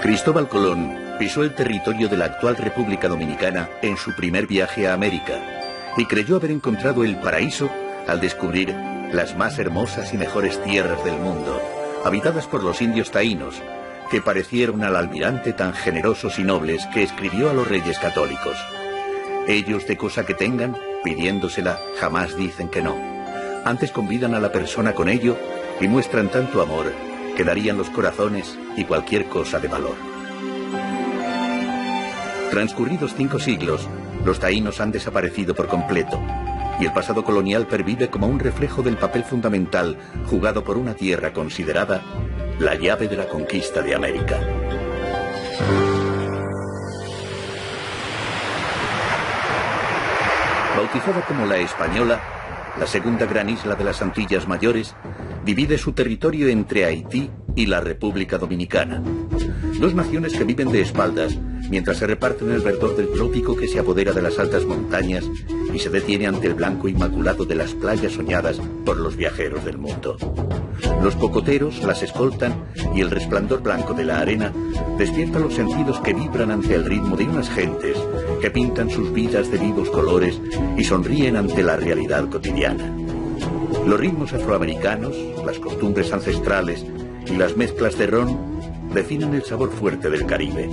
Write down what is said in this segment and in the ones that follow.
Cristóbal Colón pisó el territorio de la actual República Dominicana en su primer viaje a América y creyó haber encontrado el paraíso al descubrir las más hermosas y mejores tierras del mundo, habitadas por los indios taínos, que parecieron al almirante tan generosos y nobles que escribió a los reyes católicos. Ellos, de cosa que tengan, pidiéndosela, jamás dicen que no. Antes convidan a la persona con ello y muestran tanto amor que darían los corazones y cualquier cosa de valor. Transcurridos 5 siglos, los taínos han desaparecido por completo, y el pasado colonial pervive como un reflejo del papel fundamental jugado por una tierra considerada la llave de la conquista de América. Bautizada como la Española, la segunda gran isla de las Antillas Mayores divide su territorio entre Haití y la República Dominicana. Dos naciones que viven de espaldas mientras se reparten el verdor del trópico que se apodera de las altas montañas y se detiene ante el blanco inmaculado de las playas soñadas por los viajeros del mundo. Los cocoteros las escoltan y el resplandor blanco de la arena despierta los sentidos que vibran ante el ritmo de unas gentes que pintan sus vidas de vivos colores y sonríen ante la realidad cotidiana. Los ritmos afroamericanos, las costumbres ancestrales y las mezclas de ron definen el sabor fuerte del Caribe.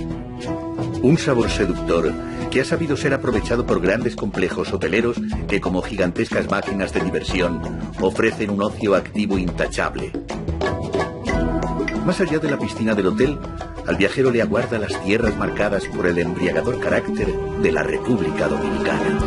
Un sabor seductor que ha sabido ser aprovechado por grandes complejos hoteleros que, como gigantescas máquinas de diversión, ofrecen un ocio activo intachable. Más allá de la piscina del hotel, al viajero le aguarda las tierras marcadas por el embriagador carácter de la República Dominicana.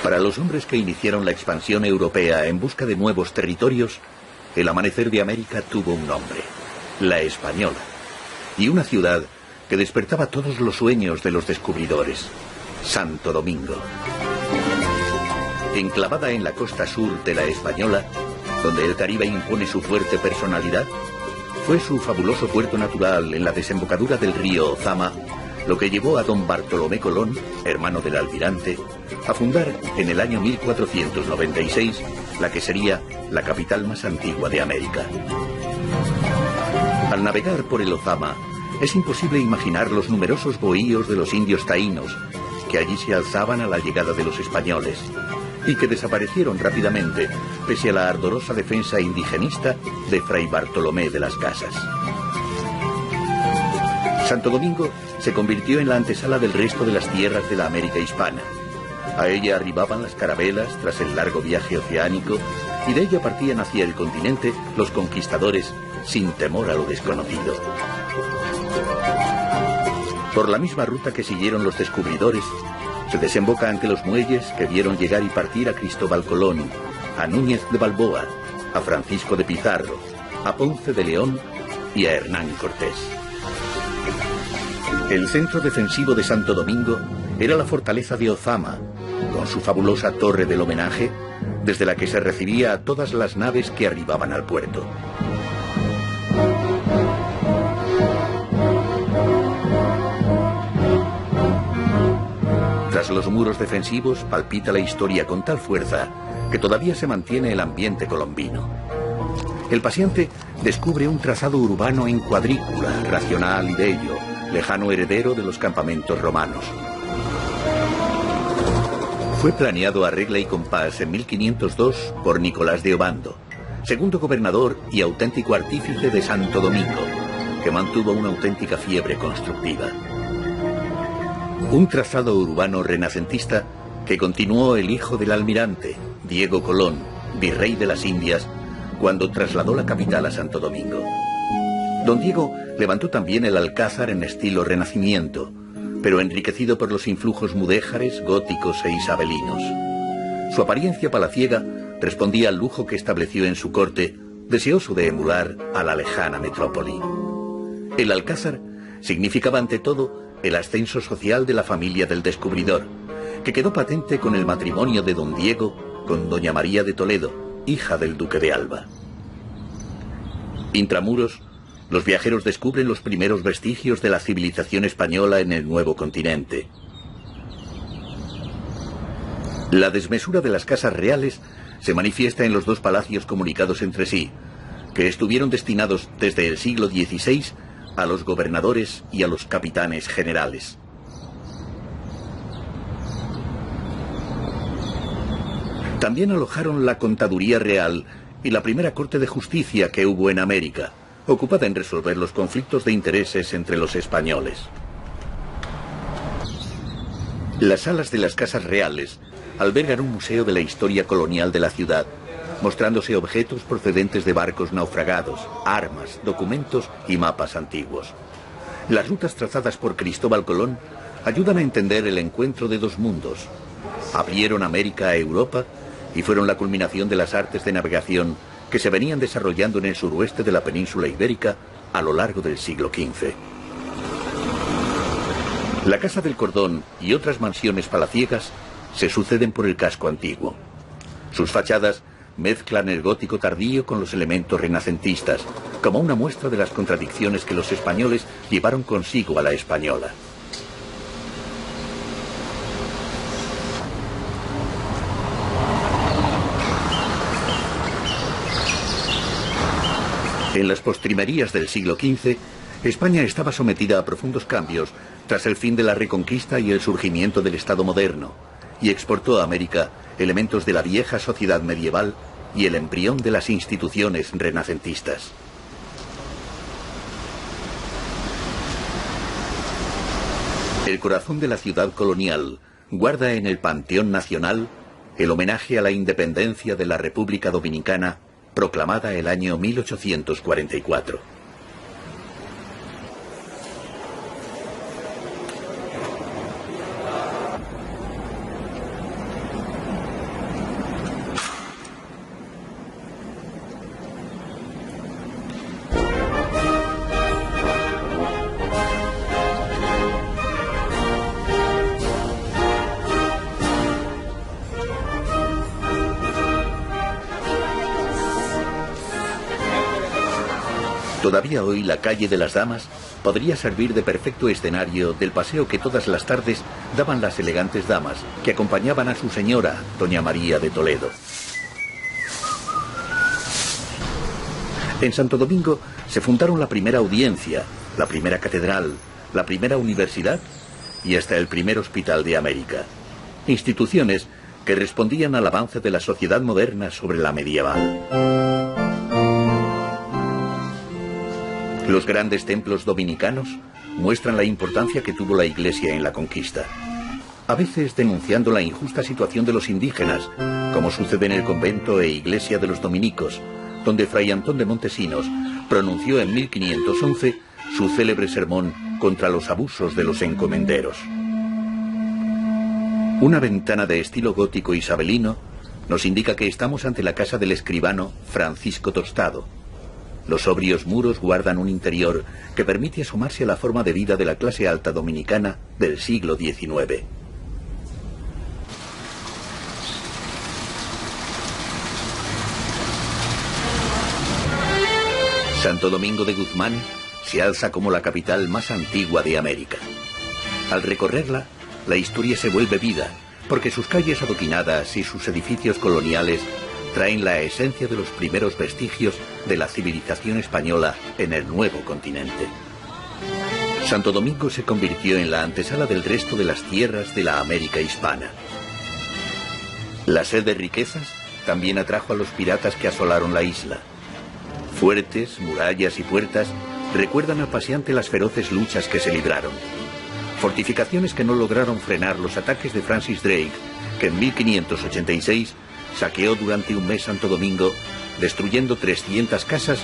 Para los hombres que iniciaron la expansión europea en busca de nuevos territorios, el amanecer de América tuvo un nombre: la Española, y una ciudad que despertaba todos los sueños de los descubridores: Santo Domingo. Enclavada en la costa sur de la Española, donde el Caribe impone su fuerte personalidad, fue su fabuloso puerto natural en la desembocadura del río Ozama lo que llevó a don Bartolomé Colón, hermano del almirante, a fundar en el año 1496 la que sería la capital más antigua de América. Al navegar por el Ozama, es imposible imaginar los numerosos bohíos de los indios taínos que allí se alzaban a la llegada de los españoles y que desaparecieron rápidamente pese a la ardorosa defensa indigenista de Fray Bartolomé de las Casas. Santo Domingo se convirtió en la antesala del resto de las tierras de la América hispana. A ella arribaban las carabelas tras el largo viaje oceánico y de ella partían hacia el continente los conquistadores sin temor a lo desconocido. Por la misma ruta que siguieron los descubridores, se desemboca ante los muelles que vieron llegar y partir a Cristóbal Colón, a Núñez de Balboa, a Francisco de Pizarro, a Ponce de León y a Hernán Cortés. El centro defensivo de Santo Domingo era la fortaleza de Ozama, con su fabulosa torre del homenaje, desde la que se recibía a todas las naves que arribaban al puerto. Tras los muros defensivos palpita la historia con tal fuerza que todavía se mantiene el ambiente colombino. El paseante descubre un trazado urbano en cuadrícula, racional y bello, lejano heredero de los campamentos romanos. Fue planeado a regla y compás en 1502 por Nicolás de Obando, segundo gobernador y auténtico artífice de Santo Domingo, que mantuvo una auténtica fiebre constructiva. Un trazado urbano renacentista que continuó el hijo del almirante, Diego Colón, virrey de las Indias, cuando trasladó la capital a Santo Domingo. Don Diego levantó también el Alcázar en estilo Renacimiento, pero enriquecido por los influjos mudéjares, góticos e isabelinos. Su apariencia palaciega respondía al lujo que estableció en su corte, deseoso de emular a la lejana metrópoli. El Alcázar significaba ante todo el ascenso social de la familia del descubridor, que quedó patente con el matrimonio de don Diego con doña María de Toledo, hija del duque de Alba. Intramuros, los viajeros descubren los primeros vestigios de la civilización española en el nuevo continente. La desmesura de las casas reales se manifiesta en los dos palacios comunicados entre sí, que estuvieron destinados desde el siglo XVI a los gobernadores y a los capitanes generales. También alojaron la Contaduría Real y la primera Corte de Justicia que hubo en América, ocupada en resolver los conflictos de intereses entre los españoles. Las salas de las casas reales albergan un museo de la historia colonial de la ciudad, mostrándose objetos procedentes de barcos naufragados, armas, documentos y mapas antiguos. Las rutas trazadas por Cristóbal Colón ayudan a entender el encuentro de dos mundos. Abrieron América a Europa y fueron la culminación de las artes de navegación que se venían desarrollando en el suroeste de la península ibérica a lo largo del siglo XV. La Casa del Cordón y otras mansiones palaciegas se suceden por el casco antiguo. Sus fachadas mezclan el gótico tardío con los elementos renacentistas, como una muestra de las contradicciones que los españoles llevaron consigo a la española. En las postrimerías del siglo XV, España estaba sometida a profundos cambios tras el fin de la Reconquista y el surgimiento del Estado moderno, y exportó a América elementos de la vieja sociedad medieval y el embrión de las instituciones renacentistas. El corazón de la ciudad colonial guarda en el Panteón Nacional el homenaje a la independencia de la República Dominicana, proclamada el año 1844. Todavía hoy la calle de las Damas podría servir de perfecto escenario del paseo que todas las tardes daban las elegantes damas que acompañaban a su señora, doña María de Toledo. En Santo Domingo se fundaron la primera audiencia, la primera catedral, la primera universidad y hasta el primer hospital de América. Instituciones que respondían al avance de la sociedad moderna sobre la medieval. Los grandes templos dominicanos muestran la importancia que tuvo la Iglesia en la conquista, a veces denunciando la injusta situación de los indígenas, como sucede en el convento e iglesia de los dominicos, donde Fray Antón de Montesinos pronunció en 1511 su célebre sermón contra los abusos de los encomenderos. Una ventana de estilo gótico isabelino nos indica que estamos ante la casa del escribano Francisco Tostado. Los sobrios muros guardan un interior que permite asomarse a la forma de vida de la clase alta dominicana del siglo XIX. Santo Domingo de Guzmán se alza como la capital más antigua de América. Al recorrerla, la historia se vuelve vida, porque sus calles adoquinadas y sus edificios coloniales traen la esencia de los primeros vestigios de la civilización española en el nuevo continente. Santo Domingo se convirtió en la antesala del resto de las tierras de la América hispana. La sed de riquezas también atrajo a los piratas que asolaron la isla. Fuertes, murallas y puertas recuerdan al paseante las feroces luchas que se libraron. Fortificaciones que no lograron frenar los ataques de Francis Drake, que en 1586 saqueó durante un mes Santo Domingo, destruyendo 300 casas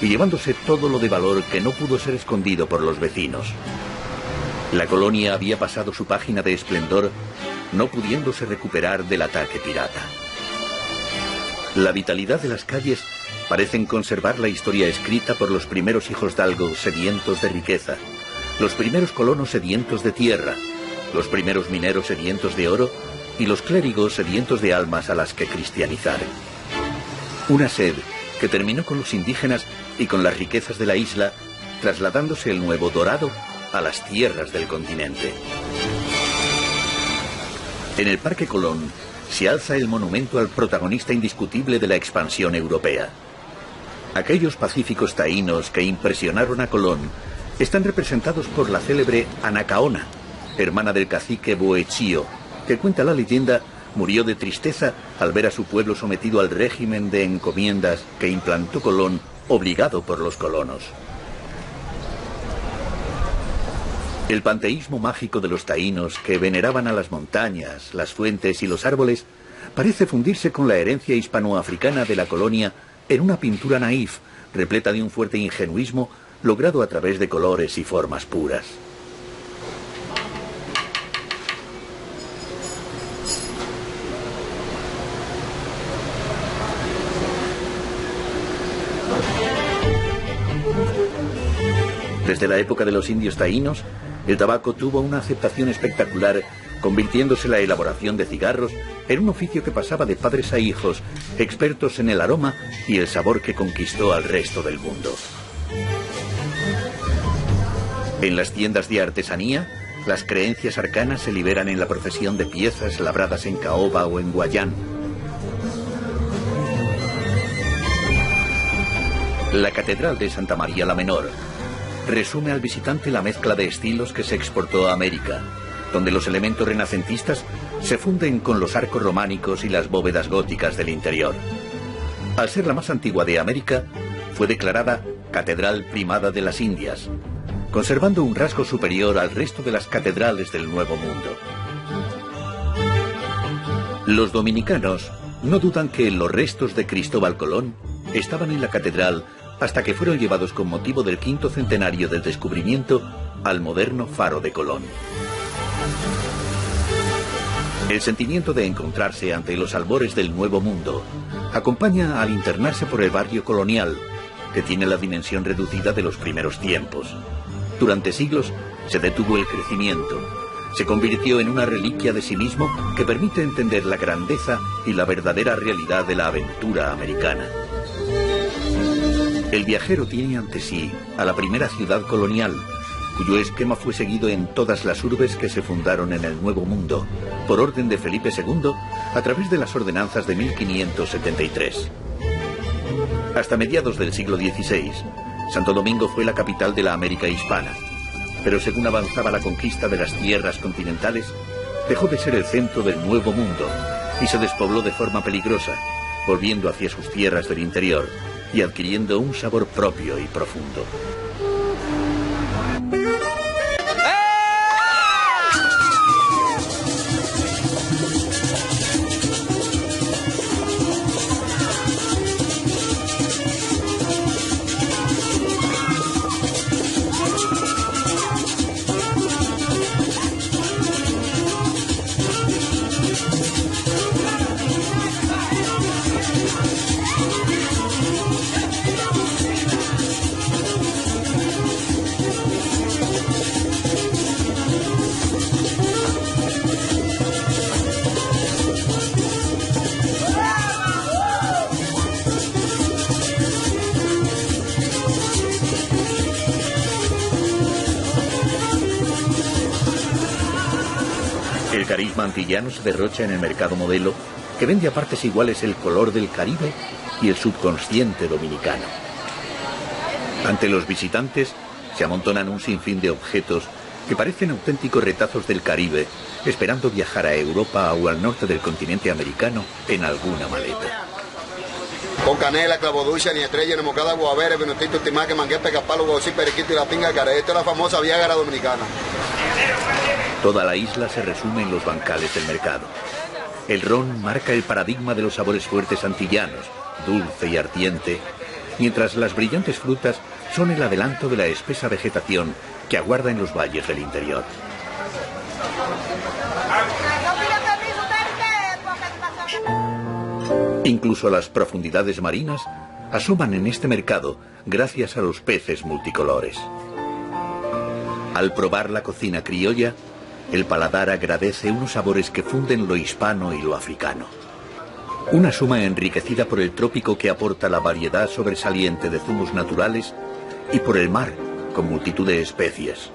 y llevándose todo lo de valor que no pudo ser escondido por los vecinos. La colonia había pasado su página de esplendor, no pudiéndose recuperar del ataque pirata. La vitalidad de las calles parecen conservar la historia escrita por los primeros hijosdalgos sedientos de riqueza, los primeros colonos sedientos de tierra, los primeros mineros sedientos de oro y los clérigos sedientos de almas a las que cristianizar. Una sed que terminó con los indígenas y con las riquezas de la isla, trasladándose el nuevo Dorado a las tierras del continente. En el Parque Colón se alza el monumento al protagonista indiscutible de la expansión europea. Aquellos pacíficos taínos que impresionaron a Colón están representados por la célebre Anacaona, hermana del cacique Boechío, que cuenta la leyenda murió de tristeza al ver a su pueblo sometido al régimen de encomiendas que implantó Colón, obligado por los colonos. El panteísmo mágico de los taínos, que veneraban a las montañas, las fuentes y los árboles, parece fundirse con la herencia hispanoafricana de la colonia en una pintura naif, repleta de un fuerte ingenuismo logrado a través de colores y formas puras. Desde la época de los indios taínos, el tabaco tuvo una aceptación espectacular, convirtiéndose la elaboración de cigarros en un oficio que pasaba de padres a hijos, expertos en el aroma y el sabor que conquistó al resto del mundo. En las tiendas de artesanía, las creencias arcanas se liberan en la procesión de piezas labradas en caoba o en guayán. La Catedral de Santa María la Menor resume al visitante la mezcla de estilos que se exportó a América, donde los elementos renacentistas se funden con los arcos románicos y las bóvedas góticas del interior. Al ser la más antigua de América, fue declarada Catedral Primada de las Indias, conservando un rasgo superior al resto de las catedrales del Nuevo Mundo. Los dominicanos no dudan que los restos de Cristóbal Colón estaban en la catedral hasta que fueron llevados con motivo del 5º centenario del descubrimiento al moderno Faro de Colón. El sentimiento de encontrarse ante los albores del Nuevo Mundo acompaña al internarse por el barrio colonial, que tiene la dimensión reducida de los primeros tiempos. Durante siglos se detuvo el crecimiento, se convirtió en una reliquia de sí mismo que permite entender la grandeza y la verdadera realidad de la aventura americana. El viajero tiene ante sí a la primera ciudad colonial, cuyo esquema fue seguido en todas las urbes que se fundaron en el Nuevo Mundo, por orden de Felipe II, a través de las ordenanzas de 1573. Hasta mediados del siglo XVI, Santo Domingo fue la capital de la América hispana, pero según avanzaba la conquista de las tierras continentales, dejó de ser el centro del Nuevo Mundo y se despobló de forma peligrosa, volviendo hacia sus tierras del interior y adquiriendo un sabor propio y profundo. El carisma antillano se derrocha en el mercado modelo, que vende a partes iguales el color del Caribe y el subconsciente dominicano. Ante los visitantes se amontonan un sinfín de objetos que parecen auténticos retazos del Caribe, esperando viajar a Europa o al norte del continente americano en alguna maleta. Con canela, clavo dulce, ni estrella, ni mocada, guavere, vinotito, timaque, manguete, capalo, gocí, periquito y la pinga cara. Esto es la famosa Viagra dominicana. Toda la isla se resume en los bancales del mercado. El ron marca el paradigma de los sabores fuertes antillanos, dulce y ardiente, mientras las brillantes frutas son el adelanto de la espesa vegetación que aguarda en los valles del interior. Incluso las profundidades marinas asoman en este mercado gracias a los peces multicolores. Al probar la cocina criolla, el paladar agradece unos sabores que funden lo hispano y lo africano. Una suma enriquecida por el trópico que aporta la variedad sobresaliente de zumos naturales y por el mar con multitud de especies.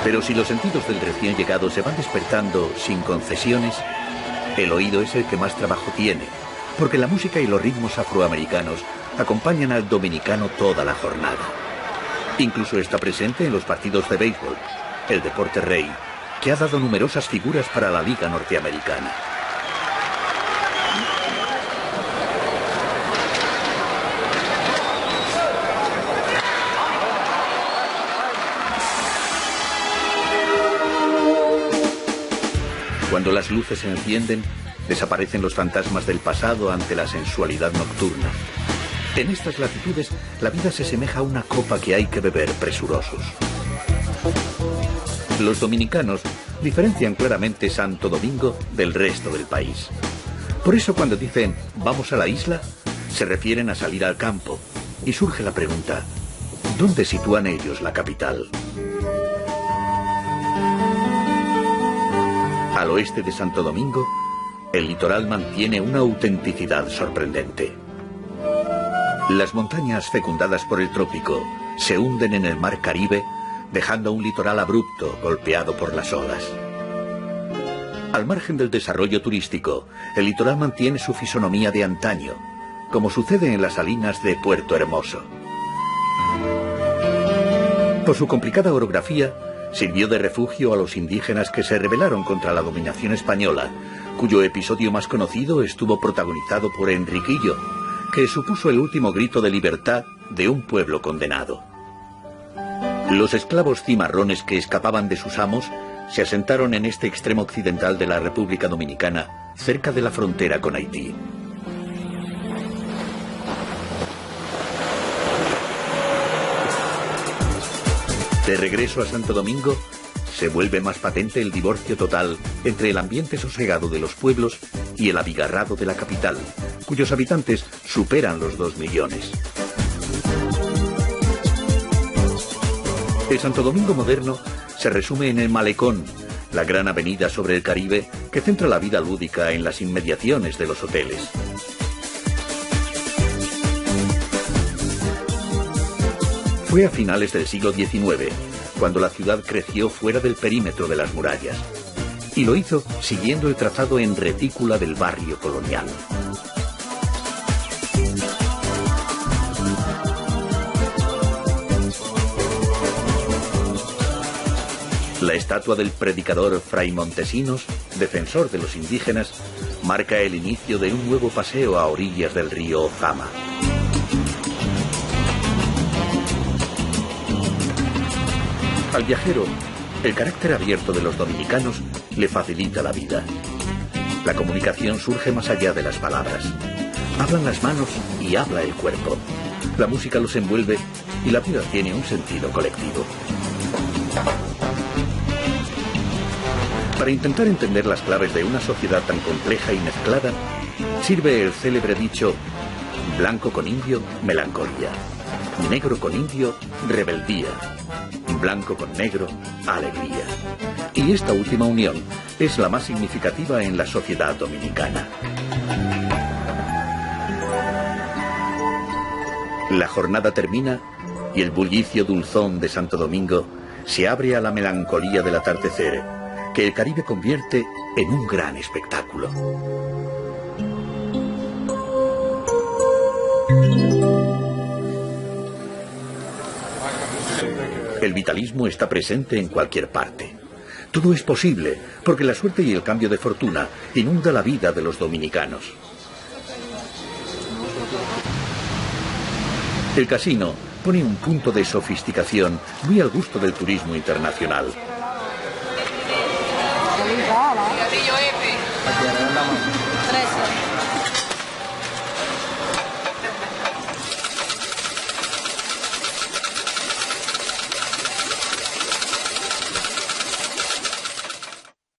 Pero si los sentidos del recién llegado se van despertando sin concesiones, el oído es el que más trabajo tiene, porque la música y los ritmos afroamericanos acompañan al dominicano toda la jornada. Incluso está presente en los partidos de béisbol, el deporte rey, que ha dado numerosas figuras para la Liga Norteamericana. Cuando las luces se encienden, desaparecen los fantasmas del pasado ante la sensualidad nocturna. En estas latitudes, la vida se asemeja a una copa que hay que beber presurosos. Los dominicanos diferencian claramente Santo Domingo del resto del país. Por eso cuando dicen «vamos a la isla», se refieren a salir al campo. Y surge la pregunta, ¿dónde sitúan ellos la capital? Al oeste de Santo Domingo, el litoral mantiene una autenticidad sorprendente. Las montañas fecundadas por el trópico se hunden en el mar Caribe, dejando un litoral abrupto, golpeado por las olas. Al margen del desarrollo turístico, el litoral mantiene su fisonomía de antaño, como sucede en las salinas de Puerto Hermoso. Por su complicada orografía, sirvió de refugio a los indígenas que se rebelaron contra la dominación española, cuyo episodio más conocido estuvo protagonizado por Enriquillo, que supuso el último grito de libertad de un pueblo condenado. Los esclavos cimarrones que escapaban de sus amos se asentaron en este extremo occidental de la República Dominicana, cerca de la frontera con Haití. De regreso a Santo Domingo, se vuelve más patente el divorcio total entre el ambiente sosegado de los pueblos y el abigarrado de la capital, cuyos habitantes superan los 2 millones. El Santo Domingo moderno se resume en el Malecón, la gran avenida sobre el Caribe que centra la vida lúdica en las inmediaciones de los hoteles. Fue a finales del siglo XIX, cuando la ciudad creció fuera del perímetro de las murallas, y lo hizo siguiendo el trazado en retícula del barrio colonial. La estatua del predicador Fray Montesinos, defensor de los indígenas, marca el inicio de un nuevo paseo a orillas del río Ozama. Al viajero, el carácter abierto de los dominicanos le facilita la vida. La comunicación surge más allá de las palabras. Hablan las manos y habla el cuerpo. La música los envuelve y la vida tiene un sentido colectivo. Para intentar entender las claves de una sociedad tan compleja y mezclada, sirve el célebre dicho: blanco con indio, melancolía; negro con indio, rebeldía; blanco con negro, alegría. Y esta última unión es la más significativa en la sociedad dominicana. La jornada termina y el bullicio dulzón de Santo Domingo se abre a la melancolía del atardecer, que el Caribe convierte en un gran espectáculo. El vitalismo está presente en cualquier parte. Todo es posible, porque la suerte y el cambio de fortuna inunda la vida de los dominicanos. El casino pone un punto de sofisticación muy al gusto del turismo internacional.